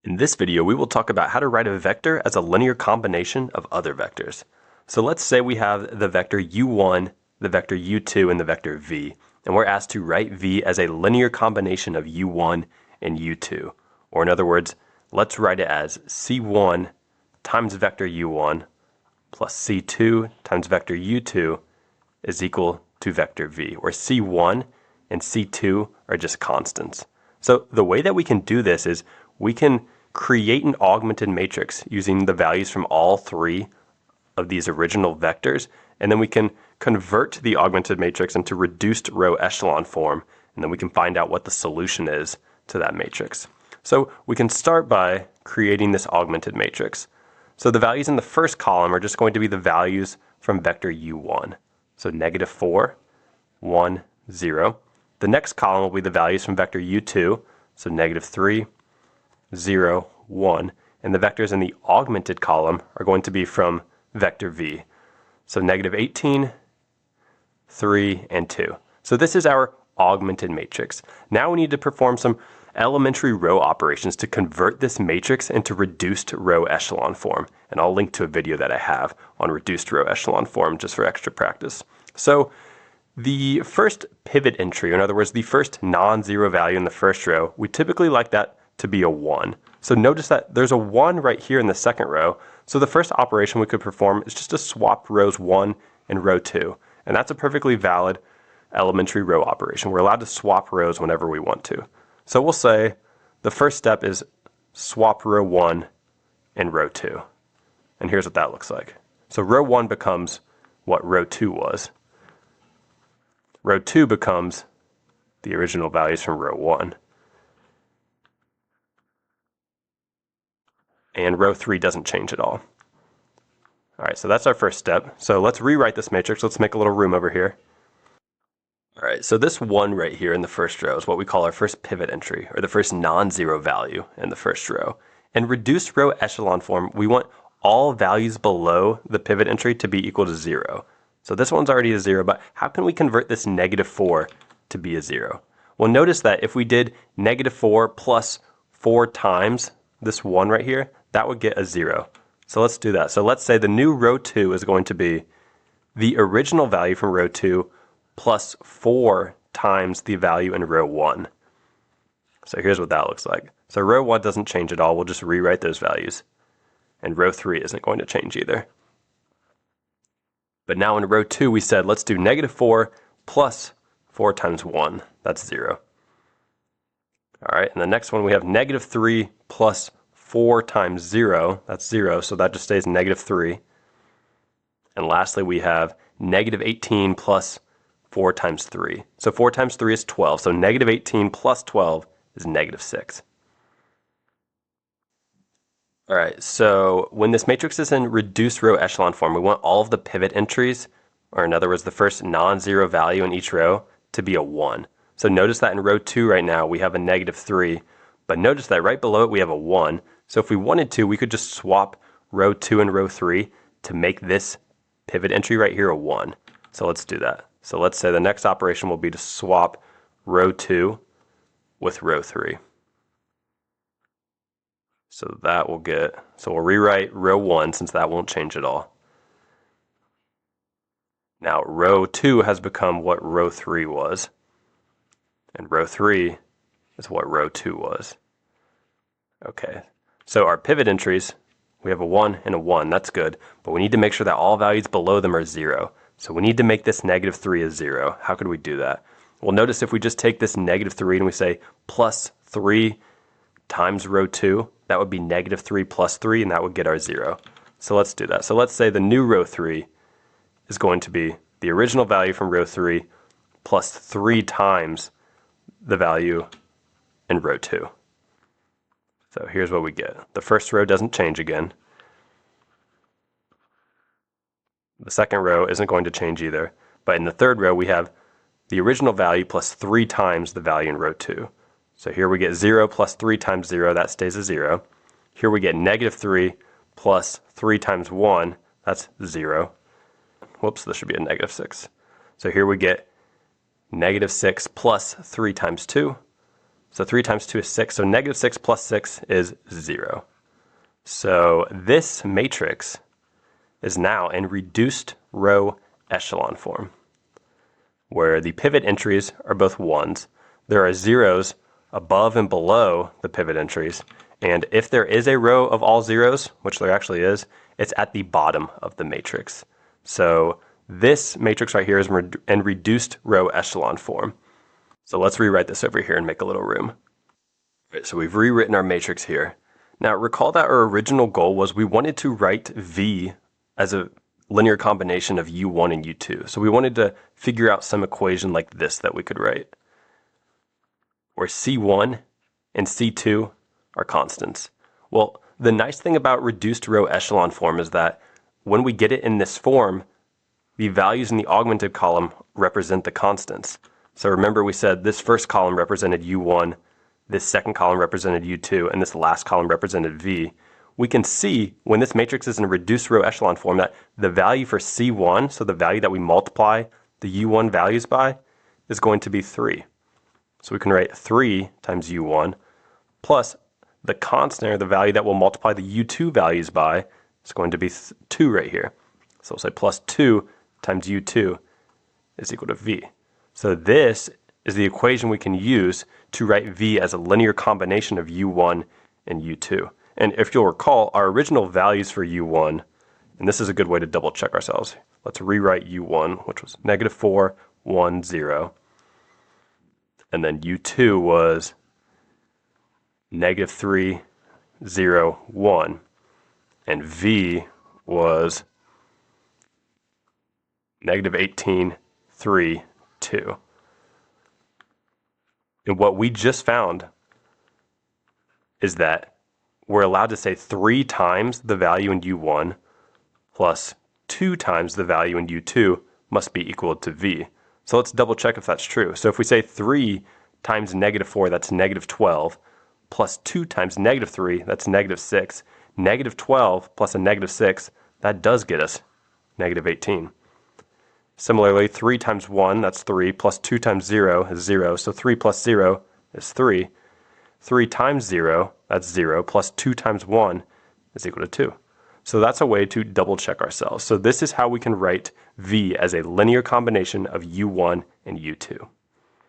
In this video, we will talk about how to write a vector as a linear combination of other vectors. So let's say we have the vector u1, the vector u2, and the vector v, and we're asked to write v as a linear combination of u1 and u2. Or in other words, let's write it as c1 times vector u1 plus c2 times vector u2 is equal to vector v, where c1 and c2 are just constants. So the way that we can do this is we can create an augmented matrix using the values from all three of these original vectors, and then we can convert the augmented matrix into reduced row echelon form, and then we can find out what the solution is to that matrix. So we can start by creating this augmented matrix. So the values in the first column are just going to be the values from vector u1. So -4, 1, 0. The next column will be the values from vector u2, so -3, 0, 1. And the vectors in the augmented column are going to be from vector v. So -18, 3, and 2. So this is our augmented matrix. Now we need to perform some elementary row operations to convert this matrix into reduced row echelon form. And I'll link to a video that I have on reduced row echelon form just for extra practice. So the first pivot entry, in other words, the first non-zero value in the first row, we typically like that to be a 1. So notice that there's a 1 right here in the second row. So the first operation we could perform is just to swap rows 1 and row 2. And that's a perfectly valid elementary row operation. We're allowed to swap rows whenever we want to. So we'll say the first step is swap row 1 and row 2. And here's what that looks like. So row 1 becomes what row 2 was. Row 2 becomes the original values from row 1. And row 3 doesn't change at all. All right, so that's our first step. So let's rewrite this matrix. Let's make a little room over here. All right, so this 1 right here in the first row is what we call our first pivot entry, or the first non-zero value in the first row. In reduced row echelon form, we want all values below the pivot entry to be equal to 0. So this one's already a 0, but how can we convert this -4 to be a 0? Well, notice that if we did -4 plus 4 times this 1 right here, that would get a 0. So let's do that. So let's say the new row 2 is going to be the original value from row 2 plus 4 times the value in row 1. So here's what that looks like. So row 1 doesn't change at all. We'll just rewrite those values. And row 3 isn't going to change either. But now in row 2 we said let's do -4 plus 4 times 1. That's 0. All right, and the next one we have -3 plus 4 times 0. That's 0, so that just stays -3. And lastly we have -18 plus 4 times 3. So 4 times 3 is 12, so -18 plus 12 is -6. All right, so when this matrix is in reduced row echelon form, we want all of the pivot entries, or in other words, the first non-zero value in each row, to be a 1. So notice that in row 2 right now, we have a -3, but notice that right below it, we have a 1. So if we wanted to, we could just swap row 2 and row 3 to make this pivot entry right here a 1. So let's do that. So let's say the next operation will be to swap row 2 with row 3. So that will get, so we'll rewrite row 1 since that won't change at all. Now row 2 has become what row 3 was, and row 3 is what row 2 was. Okay, so our pivot entries, we have a 1 and a 1, that's good, but we need to make sure that all values below them are 0. So we need to make this -3 a 0. How could we do that? Well, notice if we just take this -3 and we say plus 3 times row 2, that would be -3 plus 3, and that would get our 0. So let's do that. So let's say the new row 3 is going to be the original value from row 3 plus 3 times the value in row 2. So here's what we get. The first row doesn't change again. The second row isn't going to change either. But in the third row, we have the original value plus 3 times the value in row 2. So here we get 0 plus 3 times 0, that stays a 0. Here we get -3 plus 3 times 1, that's 0. Whoops, this should be a -6. So here we get -6 plus 3 times 2, So 3 times 2 is 6. So negative 6 plus 6 is 0. So this matrix is now in reduced row echelon form, where the pivot entries are both 1s. There are 0s above and below the pivot entries. And if there is a row of all 0s, which there actually is, it's at the bottom of the matrix. So this matrix right here is in reduced row echelon form. So let's rewrite this over here and make a little room. Right, so we've rewritten our matrix here. Now recall that our original goal was we wanted to write V as a linear combination of U1 and U2. So we wanted to figure out some equation like this that we could write, where C1 and C2 are constants. Well, the nice thing about reduced row echelon form is that when we get it in this form, the values in the augmented column represent the constants. So remember we said this first column represented U1, this second column represented U2, and this last column represented V. We can see when this matrix is in a reduced row echelon form that the value for C1, so the value that we multiply the U1 values by, is going to be 3. So we can write 3 times U1 plus the constant, or the value that we'll multiply the U2 values by, is going to be 2 right here. So we'll say plus 2 times U2 is equal to V. So this is the equation we can use to write V as a linear combination of U1 and U2. And if you'll recall, our original values for U1, and this is a good way to double check ourselves. Let's rewrite U1, which was negative 4, 1, 0. And then U2 was negative 3, 0, 1. And V was negative 18, 3, 2. And what we just found is that we're allowed to say 3 times the value in U1 plus 2 times the value in U2 must be equal to V. So let's double check if that's true. So if we say 3 times negative 4, that's negative 12, plus 2 times negative 3, that's negative 6. Negative 12 plus a negative 6, that does get us negative 18. Similarly, 3 times 1, that's 3, plus 2 times 0 is 0, so 3 plus 0 is 3. 3 times 0, that's 0, plus 2 times 1 is equal to 2. So that's a way to double check ourselves. So this is how we can write V as a linear combination of U1 and U2.